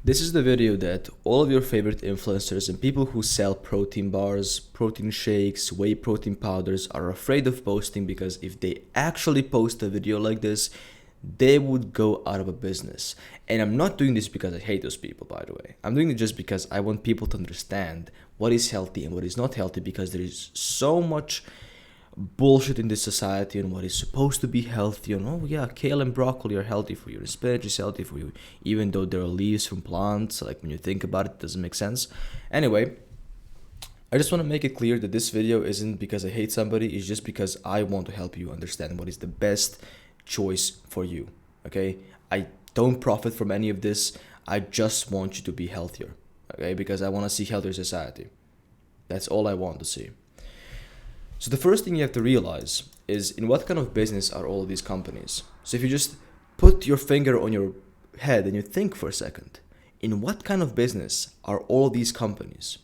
This is the video that all of your favorite influencers and people who sell protein bars, protein shakes, whey protein powders are afraid of posting because if they actually post a video like this, they would go out of a business. And I'm not doing this because I hate those people, by the way. I'm doing it just because I want people to understand what is healthy and what is not healthy, because there is so much bullshit in this society on what is supposed to be healthy, and oh yeah, kale and broccoli are healthy for you, and spinach is healthy for you, even though they're leaves from plants. Like, when you think about it, it doesn't make sense. Anyway, I just want to make it clear that this video isn't because I hate somebody, it's just because I want to help you understand what is the best choice for you. Okay, I don't profit from any of this. I just want you to be healthier, okay, because I want to see healthier society. That's all I want to see. So the first thing you have to realize is, in what kind of business are all of these companies? So if you just put your finger on your head and you think for a second, in what kind of business are all these companies?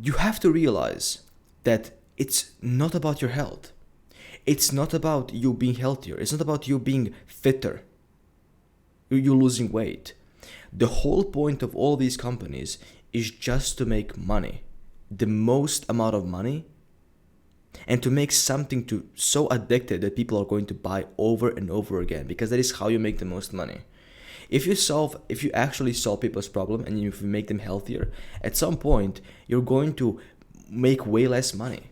You have to realize that it's not about your health. It's not about you being healthier. It's not about you being fitter. You losing weight. The whole point of all these companies is just to make money. The most amount of money, and to make something so addictive that people are going to buy over and over again, because that is how you make the most money. If you actually solve people's problem and if you make them healthier, at some point you're going to make way less money,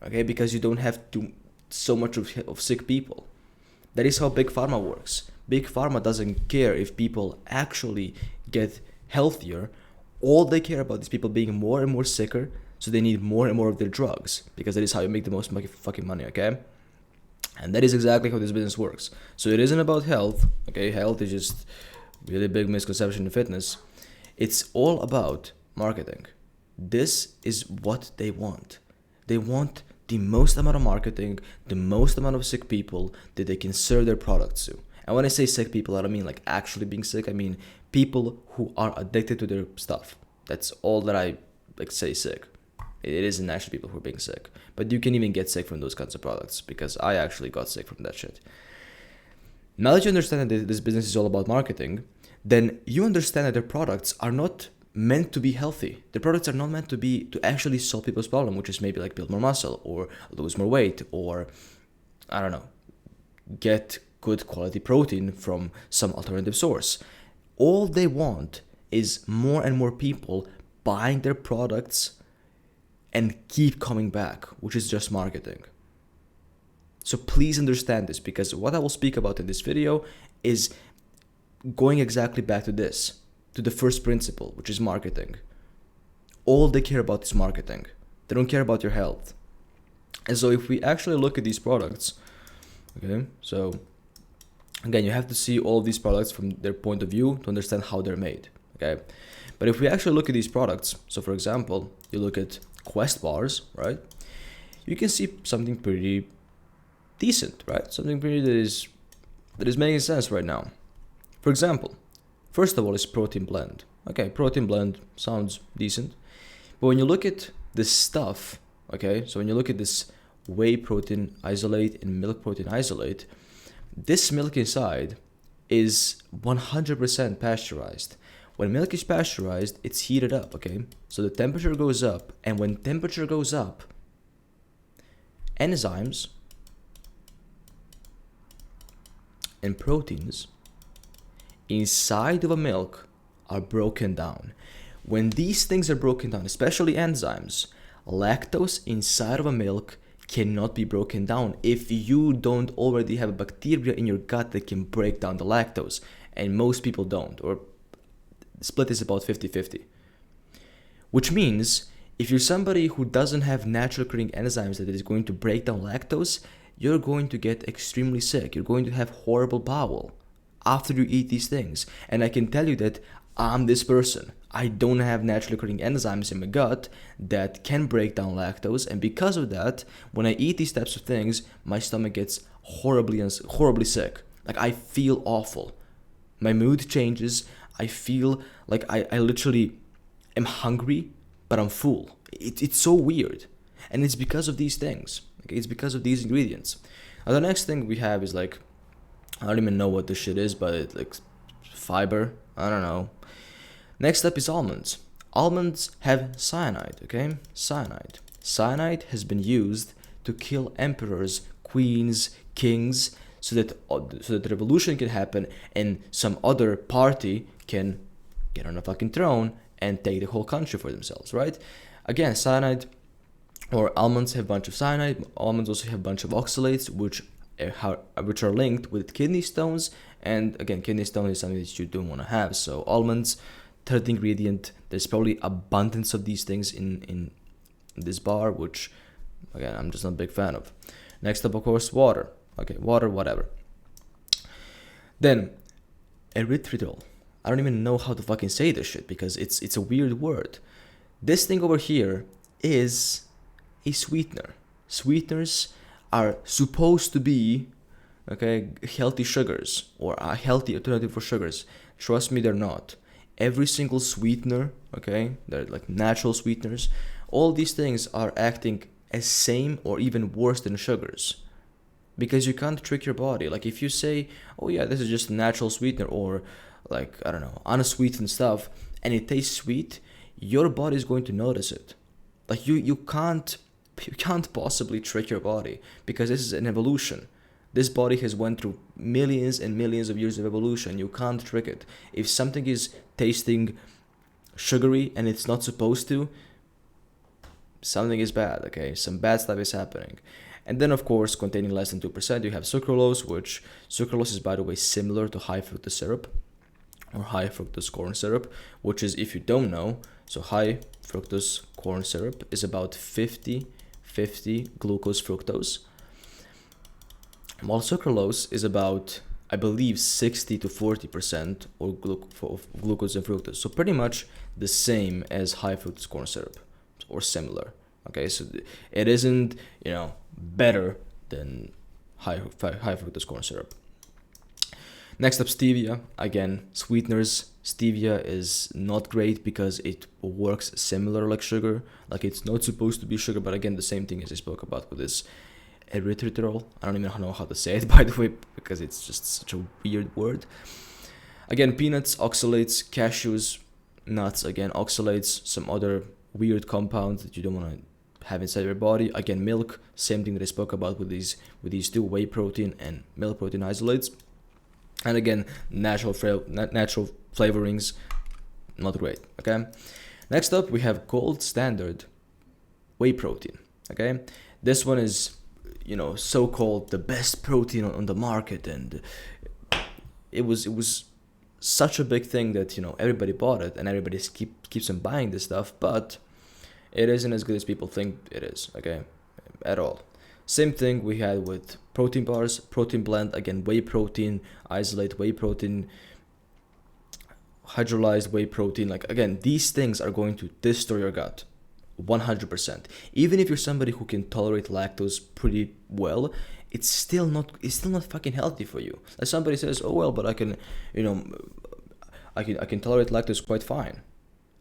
okay? Because you don't have so much of sick people. That is how Big Pharma works. Big Pharma doesn't care if people actually get healthier. All they care about is people being more and more sicker, so they need more and more of their drugs, because that is how you make the most fucking money, okay? And that is exactly how this business works. So it isn't about health, okay? Health is just really big misconception in fitness. It's all about marketing. This is what they want. They want the most amount of marketing, the most amount of sick people that they can serve their products to. And when I say sick people, I don't mean like actually being sick. I mean people who are addicted to their stuff. That's all that I say sick. It isn't actually people who are being sick. But you can even get sick from those kinds of products, because I actually got sick from that shit. Now that you understand that this business is all about marketing, then you understand that their products are not meant to be healthy. The products are not meant to actually solve people's problem, which is maybe like build more muscle or lose more weight, or I don't know, get good quality protein from some alternative source. All they want is more and more people buying their products and keep coming back, which is just marketing. So please understand this, because what I will speak about in this video is going exactly back to this, to the first principle, which is marketing. All they care about is marketing. They don't care about your health. And so if we actually look at these products, okay, so again, you have to see all of these products from their point of view to understand how they're made, okay? But if we actually look at these products, so for example, you look at Quest bars, right? You can see something pretty decent, right? Something pretty that is making sense right now. For example, first of all is protein blend. Okay, protein blend sounds decent. But when you look at this stuff, okay, so when you look at this whey protein isolate and milk protein isolate, this milk inside is 100% pasteurized. When milk is pasteurized, it's heated up, okay? So the temperature goes up, and when temperature goes up, enzymes and proteins inside of a milk are broken down. When these things are broken down, especially enzymes, lactose inside of a milk cannot be broken down if you don't already have a bacteria in your gut that can break down the lactose, and most people don't, or split is about 50-50. Which means if you're somebody who doesn't have natural occurring enzymes that is going to break down lactose, you're going to get extremely sick. You're going to have horrible bowel after you eat these things. And I can tell you that I'm this person. I don't have naturally occurring enzymes in my gut that can break down lactose, and because of that, when I eat these types of things, my stomach gets horribly sick. Like, I feel awful. My mood changes. I feel like I literally am hungry, but I'm full. It's so weird. And it's because of these things. Okay? It's because of these ingredients. Now, the next thing we have is like, I don't even know what this shit is, but it like fiber. I don't know. Next up is almonds. Almonds have cyanide, okay? Cyanide. Cyanide has been used to kill emperors, queens, kings, so that the revolution can happen and some other party can get on a fucking throne and take the whole country for themselves, right? Again, cyanide or almonds have a bunch of cyanide. Almonds also have a bunch of oxalates, which are linked with kidney stones. And again, kidney stone is something that you don't want to have. So almonds, third ingredient. There's probably abundance of these things in this bar, which again, I'm just not a big fan of. Next up, of course, water. Okay, water, whatever. Then, erythritol. I don't even know how to fucking say this shit because it's a weird word. This thing over here is a sweetener. Sweeteners are supposed to be, okay, healthy sugars or a healthy alternative for sugars. Trust me, they're not. Every single sweetener, okay, they're like natural sweeteners. All these things are acting as same or even worse than sugars. Because you can't trick your body. Like if you say, oh yeah, this is just a natural sweetener or like, I don't know, unsweetened stuff, and it tastes sweet, your body is going to notice it. Like you can't possibly trick your body because this is an evolution. This body has went through millions and millions of years of evolution. You can't trick it. If something is tasting sugary and it's not supposed to, something is bad, okay? Some bad stuff is happening. And then, of course, containing less than 2%, you have sucralose, which sucralose is, by the way, similar to high fructose syrup or high fructose corn syrup, which is, if you don't know, so high fructose corn syrup is about 50-50 glucose fructose, while sucralose is about, I believe, 60 to 40% or glucose and fructose. So pretty much the same as high fructose corn syrup or similar. Okay, so it isn't, better than high fructose corn syrup. Next up, stevia. Again, sweeteners. Stevia is not great because it works similar like sugar. Like it's not supposed to be sugar, but again, the same thing as I spoke about with this erythritol. I don't even know how to say it, by the way, because it's just such a weird word. Again, peanuts, oxalates, cashews, nuts, again, oxalates, some other weird compounds that you don't want to have inside your body. Again, milk, same thing that I spoke about with these two, whey protein and milk protein isolates. And again, natural flavorings, not great, okay? Next up, we have gold standard whey protein, okay? This one is, so-called the best protein on the market, and it was such a big thing that, everybody bought it and everybody keeps on buying this stuff, but it isn't as good as people think it is, okay, at all. Same thing we had with protein bars, protein blend, again, whey protein, isolate whey protein, hydrolyzed whey protein. Like, again, these things are going to destroy your gut, 100%. Even if you're somebody who can tolerate lactose pretty well, it's still not fucking healthy for you. Like somebody says, oh well, but I can tolerate lactose quite fine.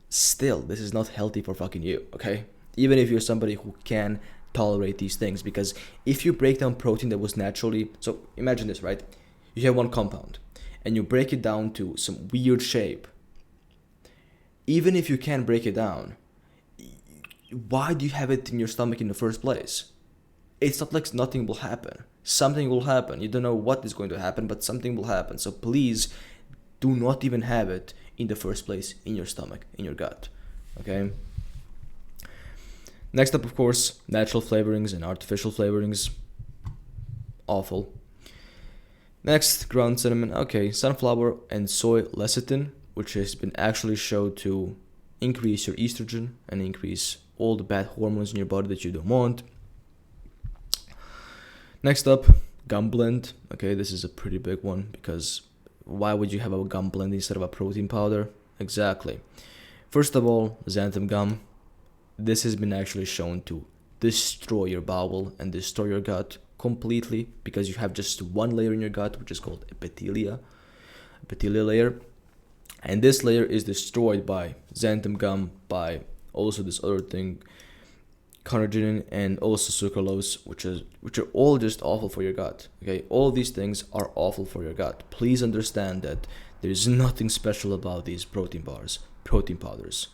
Still, this is not healthy for fucking you, okay? Even if you're somebody who can tolerate these things, because if you break down protein that was naturally, so imagine this, right? You have one compound and you break it down to some weird shape. Even if you can break it down, why do you have it in your stomach in the first place? It's not like nothing will happen. Something will happen. You don't know what is going to happen, but something will happen. So please do not even have it in the first place in your stomach, in your gut, okay? Next up, of course, natural flavorings and artificial flavorings. Awful. Next, ground cinnamon. Okay, sunflower and soy lecithin, which has been actually shown to increase your estrogen and increase all the bad hormones in your body that you don't want. Next up, gum blend. Okay, this is a pretty big one because why would you have a gum blend instead of a protein powder? Exactly. First of all, xanthan gum. This has been actually shown to destroy your bowel and destroy your gut completely because you have just one layer in your gut, which is called epithelial layer. And this layer is destroyed by xanthan gum, by also this other thing carnitine, and also sucralose, which are all just awful for your gut. Okay, all these things are awful for your gut. Please understand that there's nothing special about these protein bars, protein powders,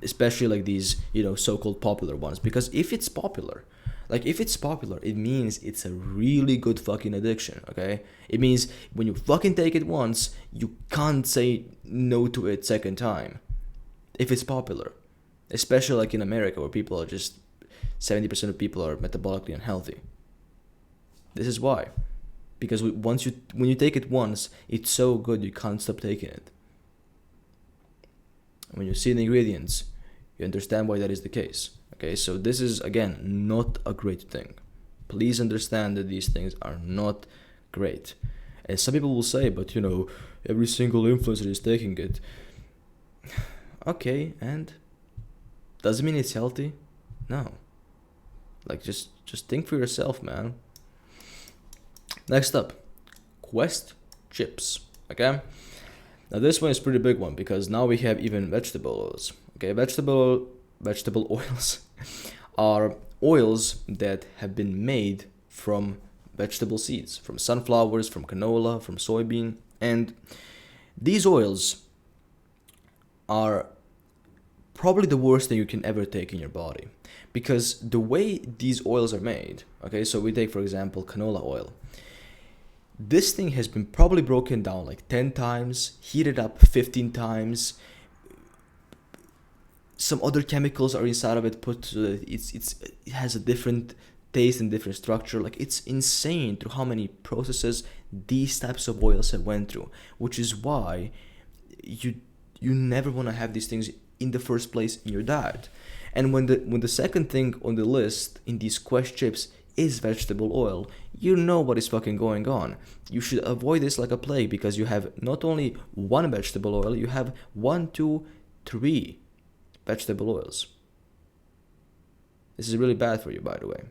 especially like these, so-called popular ones. Because if it's popular, it means it's a really good fucking addiction. Okay, it means when you fucking take it once, you can't say no to it second time. If it's popular, especially like in America, where people are just 70% of people are metabolically unhealthy. This is why, because when you take it once, it's so good you can't stop taking it. When you see the ingredients, you understand why that is the case. Okay, so this is again not a great thing. Please understand that these things are not great. And some people will say, but every single influencer is taking it. Okay, and does it mean it's healthy? No. Like, just think for yourself, man. Next up, Quest chips. Okay, now this one is pretty big one, because now we have even vegetable oils. Okay, vegetable oils are oils that have been made from vegetable seeds, from sunflowers, from canola, from soybean, and these oils are probably the worst thing you can ever take in your body, because the way these oils are made, okay, so we take for example canola oil. This thing has been probably broken down like 10 times, heated up 15 times. Some other chemicals are inside of it put so that it has a different taste and different structure. Like, it's insane through how many processes these types of oils have went through, which is why you never want to have these things in the first place in your diet. And when the second thing on the list in these Quest chips is vegetable oil, you know what is fucking going on. You should avoid this like a plague, because you have not only one vegetable oil, you have 1, 2, 3 vegetable oils. This is really bad for you, by the way.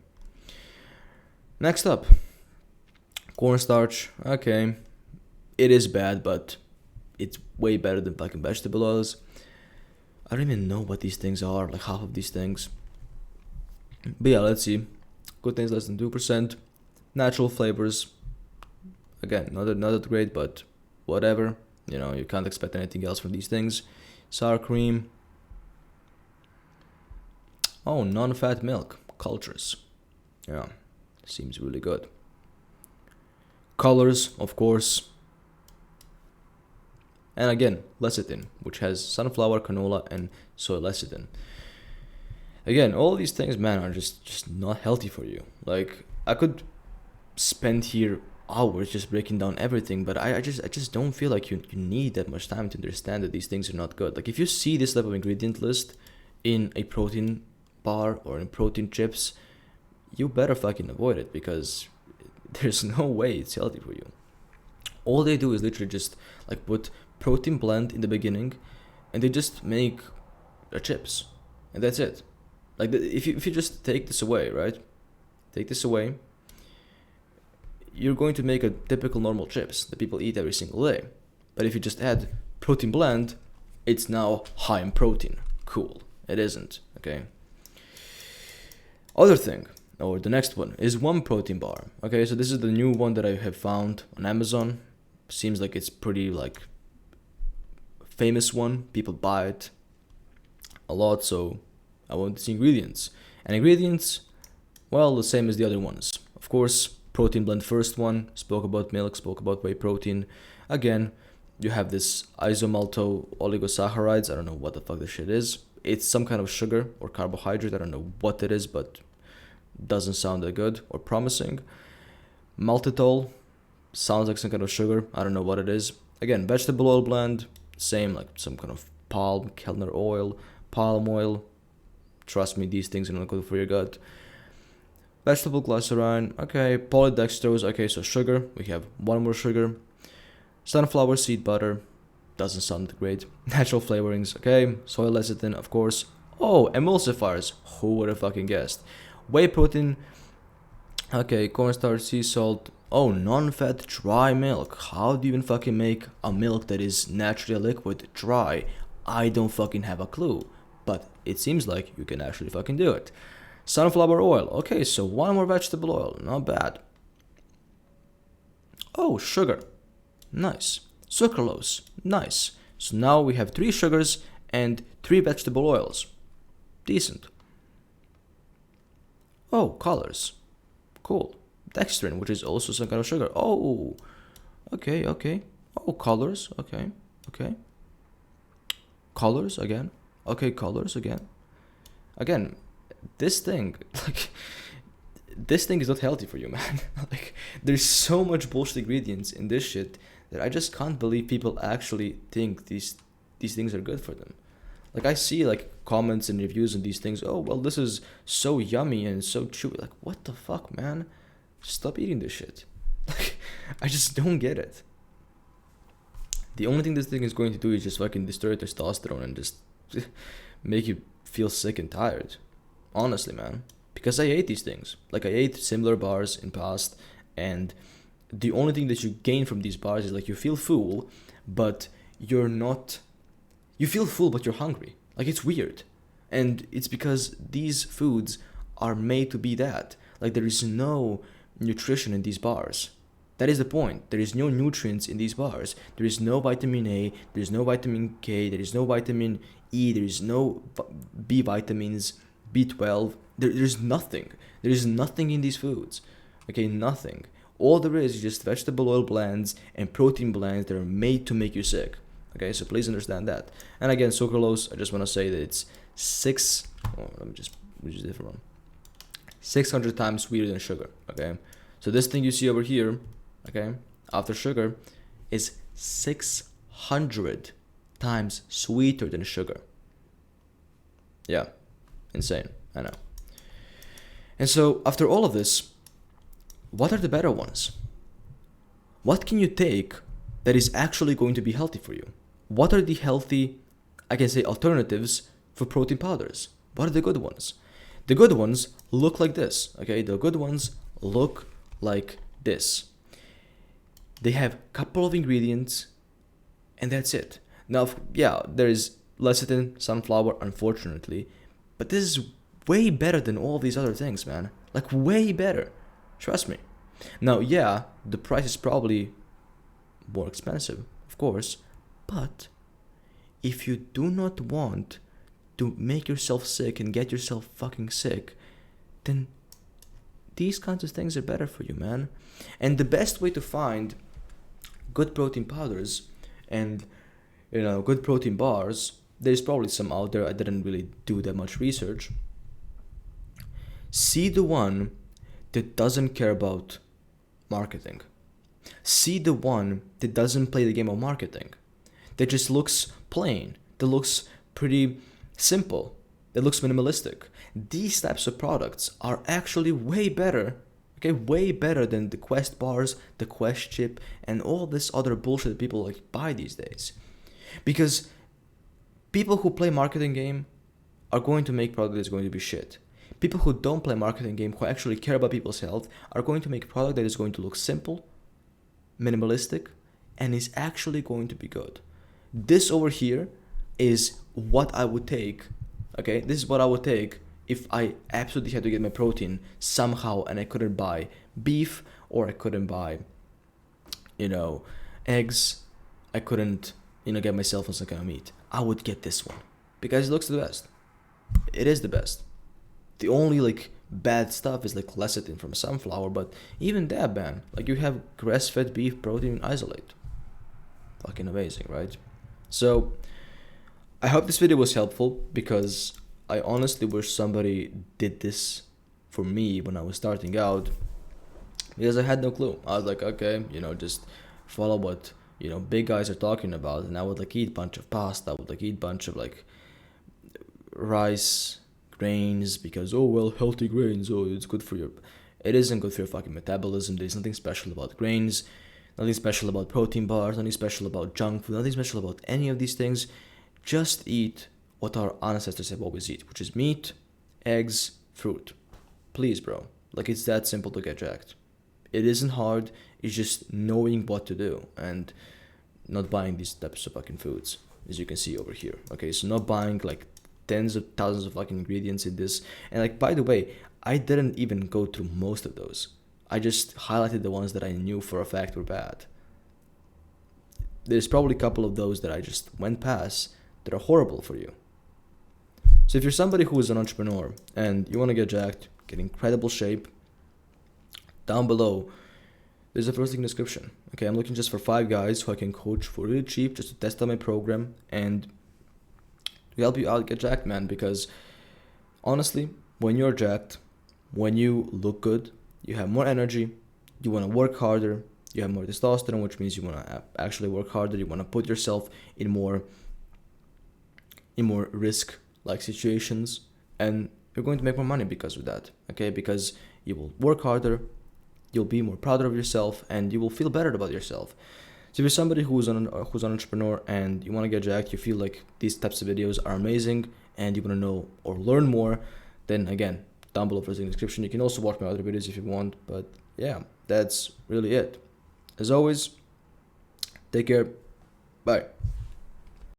Next up, cornstarch. Okay, it is bad, but it's way better than fucking vegetable oils. I don't even know what these things are, like half of these things. But yeah, let's see. Good things less than 2%. Natural flavors. Again, not that great, but whatever. You can't expect anything else from these things. Sour cream. Oh, non-fat milk. Cultures. Yeah, seems really good. Colors, of course. And again, lecithin, which has sunflower, canola, and soy lecithin. Again, all these things, man, are just not healthy for you. Like, I could spend here hours just breaking down everything, but I just don't feel like you need that much time to understand that these things are not good. Like, if you see this type of ingredient list in a protein bar or in protein chips, you better fucking avoid it, because there's no way it's healthy for you. All they do is literally just like put protein blend in the beginning, and they just make chips, and that's it. Like, if you just take this away, right? Take this away, you're going to make a typical normal chips that people eat every single day. But if you just add protein blend, it's now high in protein. Cool. It isn't, okay? Other thing, or the next one, is one protein bar. Okay, so this is the new one that I have found on Amazon. Seems like it's pretty like famous one. People buy it a lot, so I want to see ingredients. And ingredients, well, the same as the other ones. Of course, protein blend first one, spoke about milk, spoke about whey protein. Again, you have this isomalto oligosaccharides. I don't know what the fuck this shit is. It's some kind of sugar or carbohydrate. I don't know what it is, but doesn't sound that good or promising. Maltitol sounds like some kind of sugar. I don't know what it is. Again, vegetable oil blend, same, like some kind of palm kernel oil, palm oil. Trust me, these things are not good for your gut. Vegetable glycerine, okay. Polydextrose, okay, so sugar. We have one more sugar. Sunflower seed butter, doesn't sound great. Natural flavorings, okay. Soy lecithin, of course. Oh, emulsifiers, who would have fucking guessed? Whey protein, okay. Cornstarch, sea salt. Oh, non-fat dry milk. How do you even fucking make a milk that is naturally liquid dry? I don't fucking have a clue. But it seems like you can actually fucking do it. Sunflower oil. Okay, so one more vegetable oil. Not bad. Oh, sugar. Nice. Sucralose. Nice. So now we have 3 sugars and 3 vegetable oils. Decent. Oh, colors. Cool. Dextrin, which is also some kind of sugar. Oh, okay, okay. Oh, colors. Okay, okay. Colors again. Okay, colors again. Again, this thing, like, this thing is not healthy for you, man. Like, there's so much bullshit ingredients in this shit that I just can't believe people actually think these things are good for them. Like, I see like comments and reviews on these things. Oh, well, this is so yummy and so chewy. Like, what the fuck, man? Stop eating this shit. Like, I just don't get it. The only thing this thing is going to do is just fucking destroy your testosterone and just make you feel sick and tired. Honestly, man. Because I ate these things. Like, I ate similar bars in past, and the only thing that you gain from these bars is like you feel full, but you're not. You feel full, but you're hungry. Like, it's weird. And it's because these foods are made to be that. Like, there is no nutrition in these bars. That is the point. There is no nutrients in these bars. There is no vitamin A, there is no vitamin K, there is no vitamin E, there is no B vitamins, B12. There's nothing. There is nothing in these foods. Okay, nothing. All there is just vegetable oil blends and protein blends that are made to make you sick. Okay, so please understand that. And again, sucralose, I just want to say that it's let me just use a different one. 600 times sweeter than sugar. Okay, so this thing you see over here, okay, after sugar, is 600 times sweeter than sugar. Yeah, insane, I know. And so after all of this, what are the better ones? What can you take that is actually going to be healthy for you? What are the healthy, I can say, alternatives for protein powders? What are the good ones? The good ones look like this, okay? The good ones look like this. They have a couple of ingredients, and that's it. Now, yeah, there is lecithin, sunflower, unfortunately, but this is way better than all these other things, man. Like, way better. Trust me. Now, yeah, the price is probably more expensive, of course, but if you do not want to make yourself sick and get yourself fucking sick, then these kinds of things are better for you, man. And the best way to find good protein powders and, you know, good protein bars, there's probably some out there. I didn't really do that much research. See the one that doesn't care about marketing. See the one that doesn't play the game of marketing. That just looks plain. That looks pretty simple. That looks minimalistic. These types of products are actually way better. Okay, way better than the Quest bars, the Quest chip, and all this other bullshit that people like buy these days. Because people who play marketing game are going to make product that's going to be shit. People who don't play marketing game, who actually care about people's health, are going to make a product that is going to look simple, minimalistic, and is actually going to be good. This over here is what I would take. Okay, this is what I would take if I absolutely had to get my protein somehow and I couldn't buy beef, or I couldn't buy, eggs. I couldn't, get myself on some kind of meat. I would get this one because it looks the best. It is the best. The only bad stuff is lecithin from sunflower, but even that, man, you have grass-fed beef protein isolate. Fucking amazing, right? So I hope this video was helpful, because I honestly wish somebody did this for me when I was starting out, because I had no clue. I was like, okay, just follow what big guys are talking about, and I would eat bunch of pasta, I would eat bunch of rice, grains, because healthy grains, it's good for your. It isn't good for your fucking metabolism. There's nothing special about grains, nothing special about protein bars, nothing special about junk food, nothing special about any of these things. Just eat what our ancestors have always eat, which is meat, eggs, fruit. Please, bro. It's that simple to get jacked. It isn't hard. It's just knowing what to do and not buying these types of fucking foods, as you can see over here. Okay, so not buying tens of thousands of like ingredients in this. And like, by the way, I didn't even go through most of those. I just highlighted the ones that I knew for a fact were bad. There's probably a couple of those that I just went past that are horrible for you. So if you're somebody who is an entrepreneur and you want to get jacked, get incredible shape, down below there's a first link description. Okay, I'm looking just for 5 guys who I can coach for really cheap just to test out my program and to help you out get jacked, man. Because honestly, when you're jacked, when you look good, you have more energy, you want to work harder, you have more testosterone, which means you want to actually work harder, you want to put yourself in more risk like situations, and you're going to make more money because of that. Okay, because you will work harder, you'll be more proud of yourself, and you will feel better about yourself. So if you're somebody who's an entrepreneur and you want to get jacked, you feel like these types of videos are amazing and you want to know or learn more, then again, down below in the description. You can also watch my other videos if you want, but yeah, that's really it. As always, take care. Bye.